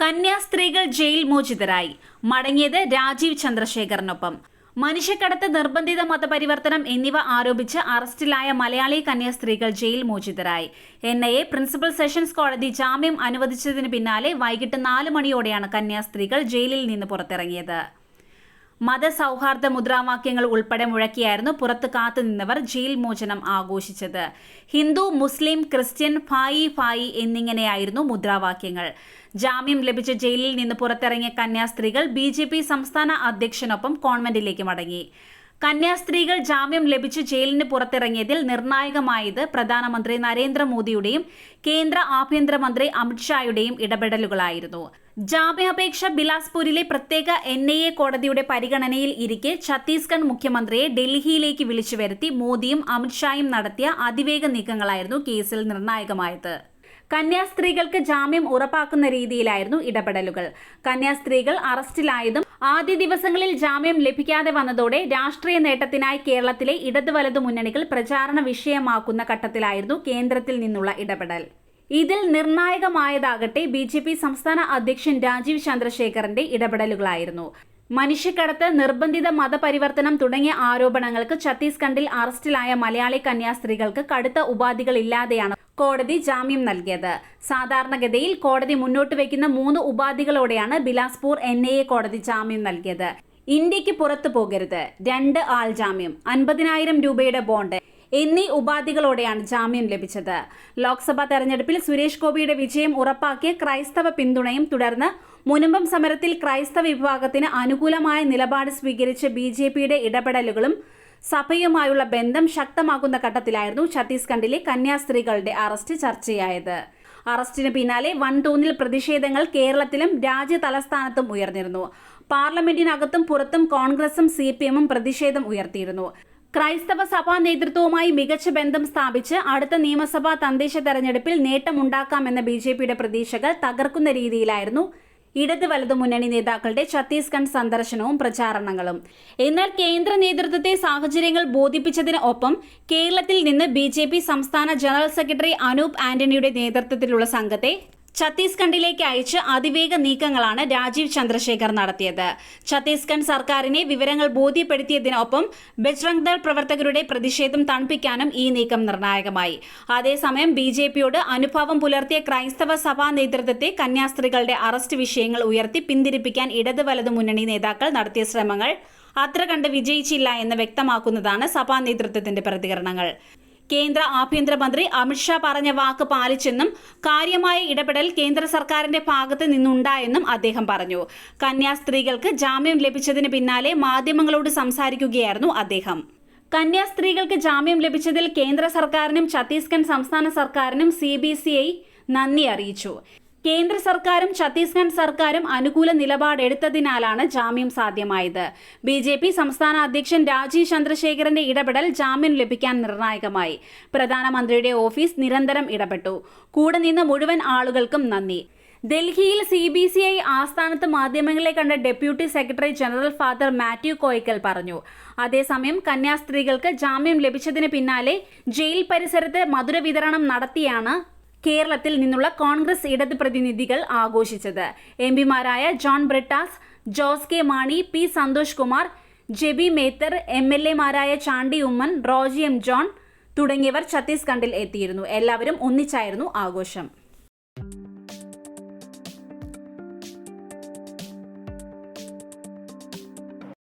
കന്യാസ്ത്രീകൾ jail മോചിതരായി. മടങ്ങിയത് രാജീവ് ചന്ദ്രശേഖറിനൊപ്പം. മനുഷ്യക്കടത്ത്, നിർബന്ധിത മതപരിവർത്തനം എന്നിവ ആരോപിച്ച് അറസ്റ്റിലായ മലയാളി കന്യാസ്ത്രീകൾ ജയിൽ മോചിതരായി. NIA പ്രിൻസിപ്പൽ സെഷൻസ് കോടതി ജാമ്യം അനുവദിച്ചതിന് പിന്നാലെ വൈകിട്ട് 4 മണിയോടെയാണ് കന്യാസ്ത്രീകൾ ജയിലിൽ നിന്ന് പുറത്തിറങ്ങിയത്. മതസൗഹാർദ്ദ മുദ്രാവാക്യങ്ങൾ ഉൾപ്പെടെ മുഴക്കിയായിരുന്നു പുറത്ത് കാത്തുനിന്നവർ ജയിൽ മോചനം ആഘോഷിച്ചത്. ഹിന്ദു, മുസ്ലിം, ക്രിസ്ത്യൻ, ഭായി ഭായി എന്നിങ്ങനെയായിരുന്നു മുദ്രാവാക്യങ്ങൾ. ജാമ്യം ലഭിച്ച ജയിലിൽ നിന്ന് പുറത്തിറങ്ങിയ കന്യാസ്ത്രീകൾ BJP സംസ്ഥാന അധ്യക്ഷനൊപ്പം കോൺവെന്റിലേക്ക് മടങ്ങി. കന്യാസ്ത്രീകൾ ജാമ്യം ലഭിച്ച് ജയിലിന് പുറത്തിറങ്ങിയതിൽ നിർണായകമായത് പ്രധാനമന്ത്രി നരേന്ദ്രമോദിയുടെയും കേന്ദ്ര ആഭ്യന്തരമന്ത്രി അമിത്ഷായുടെയും ഇടപെടലുകളായിരുന്നു. ജാമ്യാപേക്ഷ ബിലാസ്പൂരിലെ പ്രത്യേക NIA കോടതിയുടെ പരിഗണനയിൽ ഇരിക്കെ ഛത്തീസ്ഗഡ് മുഖ്യമന്ത്രിയെ ഡൽഹിയിലേക്ക് വിളിച്ചു വരുത്തി മോദിയും അമിത്ഷായും നടത്തിയ അതിവേഗ നീക്കങ്ങളായിരുന്നു കേസിൽ നിർണായകമായത്. കന്യാസ്ത്രീകൾക്ക് ജാമ്യം ഉറപ്പാക്കുന്ന രീതിയിലായിരുന്നു ഇടപെടലുകൾ. കന്യാസ്ത്രീകൾ അറസ്റ്റിലായതും ആദ്യ ദിവസങ്ങളിൽ ജാമ്യം ലഭിക്കാതെ വന്നതോടെ രാഷ്ട്രീയ നേട്ടത്തിനായി കേരളത്തിലെ ഇടത് വലതു മുന്നണികൾ പ്രചാരണ വിഷയമാക്കുന്ന ഘട്ടത്തിലായിരുന്നു കേന്ദ്രത്തിൽ നിന്നുള്ള ഇടപെടൽ. ഇതിൽ നിർണായകമായതാകട്ടെ BJP സംസ്ഥാന അധ്യക്ഷൻ രാജീവ് ചന്ദ്രശേഖറിന്റെ ഇടപെടലുകളായിരുന്നു. മനുഷ്യക്കടത്ത്, നിർബന്ധിത മതപരിവർത്തനം തുടങ്ങിയ ആരോപണങ്ങൾക്ക് ഛത്തീസ്ഗഡിൽ അറസ്റ്റിലായ മലയാളി കന്യാസ്ത്രീകൾക്ക് കടുത്ത ഉപാധികളില്ലാതെയാണ് കോടതി ജാമ്യം നൽകിയത്. സാധാരണഗതിയിൽ കോടതി മുന്നോട്ട് വയ്ക്കുന്ന 3 ഉപാധികളോടെയാണ് ബിലാസ്പൂർ NIA കോടതി ജാമ്യം നൽകിയത്. ഇന്ത്യക്ക് പുറത്തു പോകരുത്, 2 ആൾ ജാമ്യം, 50,000 രൂപയുടെ ബോണ്ട് എന്നീ ഉപാധികളോടെയാണ് ജാമ്യം ലഭിച്ചത്. ലോക്സഭാ തെരഞ്ഞെടുപ്പിൽ സുരേഷ് ഗോപിയുടെ വിജയം ഉറപ്പാക്കിയ ക്രൈസ്തവ പിന്തുണയും തുടർന്ന് മുനമ്പം സമരത്തിൽ ക്രൈസ്തവ വിഭാഗത്തിന് അനുകൂലമായ നിലപാട് സ്വീകരിച്ച BJPയുടെ ഇടപെടലുകളും സഭയുമായുള്ള ബന്ധം ശക്തമാക്കുന്ന ഘട്ടത്തിലായിരുന്നു ഛത്തീസ്ഗഡിലെ കന്യാസ്ത്രീകളുടെ അറസ്റ്റ് ചർച്ചയായത്. അറസ്റ്റിന് പിന്നാലെ വൻതോതിൽ പ്രതിഷേധങ്ങൾ കേരളത്തിലും രാജ്യ തലസ്ഥാനത്തും ഉയർന്നിരുന്നു. പാർലമെന്റിനകത്തും പുറത്തും കോൺഗ്രസും CPMും പ്രതിഷേധം ഉയർത്തിയിരുന്നു. ക്രൈസ്തവ സഭാ നേതൃത്വവുമായി മികച്ച ബന്ധം സ്ഥാപിച്ച് അടുത്ത നിയമസഭാ തദ്ദേശ തെരഞ്ഞെടുപ്പിൽ നേട്ടമുണ്ടാക്കാമെന്ന BJPയുടെ പ്രതീക്ഷകൾ തകർക്കുന്ന രീതിയിലായിരുന്നു ഇടത് വലതു മുന്നണി നേതാക്കളുടെ ഛത്തീസ്ഗഡ് സന്ദർശനവും പ്രചാരണങ്ങളും. എന്നാൽ കേന്ദ്ര നേതൃത്വത്തെ സാഹചര്യങ്ങൾ ബോധിപ്പിച്ചതിന് ഒപ്പം കേരളത്തിൽ നിന്ന് BJP സംസ്ഥാന ജനറൽ സെക്രട്ടറി അനൂപ് ആന്റണിയുടെ നേതൃത്വത്തിലുള്ള സംഘത്തെ ഛത്തീസ്ഗഡിലേക്ക് അയച്ച് അതിവേഗ നീക്കങ്ങളാണ് രാജീവ് ചന്ദ്രശേഖർ നടത്തിയത്. ഛത്തീസ്ഗഡ് സർക്കാരിനെ വിവരങ്ങൾ ബോധ്യപ്പെടുത്തിയതിനൊപ്പം ബജ്രംഗ് ദൾ പ്രവർത്തകരുടെ പ്രതിഷേധം തണുപ്പിക്കാനും ഈ നീക്കം നിർണായകമായി. അതേസമയം BJPയോട് അനുഭാവം പുലർത്തിയ ക്രൈസ്തവ സഭാ നേതൃത്വത്തെ കന്യാസ്ത്രീകളുടെ അറസ്റ്റ് വിഷയങ്ങൾ ഉയർത്തി പിന്തിരിപ്പിക്കാൻ ഇടത് വലതു മുന്നണി നേതാക്കൾ നടത്തിയ ശ്രമങ്ങൾ അത്ര കണ്ട് വിജയിച്ചില്ല എന്ന് വ്യക്തമാക്കുന്നതാണ് സഭാ നേതൃത്വത്തിന്റെ പ്രതികരണങ്ങൾ. കേന്ദ്ര ആഭ്യന്തരമന്ത്രി അമിത്ഷാ പറഞ്ഞ വാക്ക് പാലിച്ചെന്നും കാര്യമായ ഇടപെടൽ കേന്ദ്ര സർക്കാരിന്റെ ഭാഗത്ത് നിന്നുണ്ടായെന്നും അദ്ദേഹം പറഞ്ഞു. കന്യാസ്ത്രീകൾക്ക് ജാമ്യം ലഭിച്ചതിന് പിന്നാലെ മാധ്യമങ്ങളോട് സംസാരിക്കുകയായിരുന്നു അദ്ദേഹം. കന്യാസ്ത്രീകൾക്ക് ജാമ്യം ലഭിച്ചതിൽ കേന്ദ്ര സർക്കാരിനും ഛത്തീസ്ഗഡ് സംസ്ഥാന സർക്കാരിനും CBCI നന്ദി അറിയിച്ചു. കേന്ദ്ര സർക്കാരും ഛത്തീസ്ഗഡ് സർക്കാരും അനുകൂല നിലപാടെടുത്തതിനാലാണ് ജാമ്യം സാധ്യമായത്. BJP സംസ്ഥാന അധ്യക്ഷൻ രാജീവ് ചന്ദ്രശേഖറിന്റെ ഇടപെടൽ ജാമ്യം ലഭിക്കാൻ നിർണായകമായി. പ്രധാനമന്ത്രിയുടെ ഓഫീസ് നിരന്തരം ഇടപെട്ടു. കൂടെ നിന്ന് മുഴുവൻ ആളുകൾക്കും നന്ദി. ഡൽഹിയിൽ CBCI ആസ്ഥാനത്ത് മാധ്യമങ്ങളെ കണ്ട deputy secretary general father Mathew Koyikkal പറഞ്ഞു. അതേസമയം കന്യാസ്ത്രീകൾക്ക് ജാമ്യം ലഭിച്ചതിന് പിന്നാലെ ജയിൽ പരിസരത്ത് മധുര വിതരണം നടത്തിയാണ് കേരളത്തിൽ നിന്നുള്ള കോൺഗ്രസ് ഇടത് പ്രതിനിധികൾ ആഘോഷിച്ചത്. MPമാരായ ജോൺ ബ്രിട്ടാസ്, ജോസ് കെ മാണി, P സന്തോഷ് കുമാർ, ജെബി മേത്തർ, MLAമാരായ ചാണ്ടി ഉമ്മൻ, റോജി M ജോൺ തുടങ്ങിയവർ ഛത്തീസ്ഗഡിൽ എത്തിയിരുന്നു. എല്ലാവരും ഒന്നിച്ചായിരുന്നു ആഘോഷം.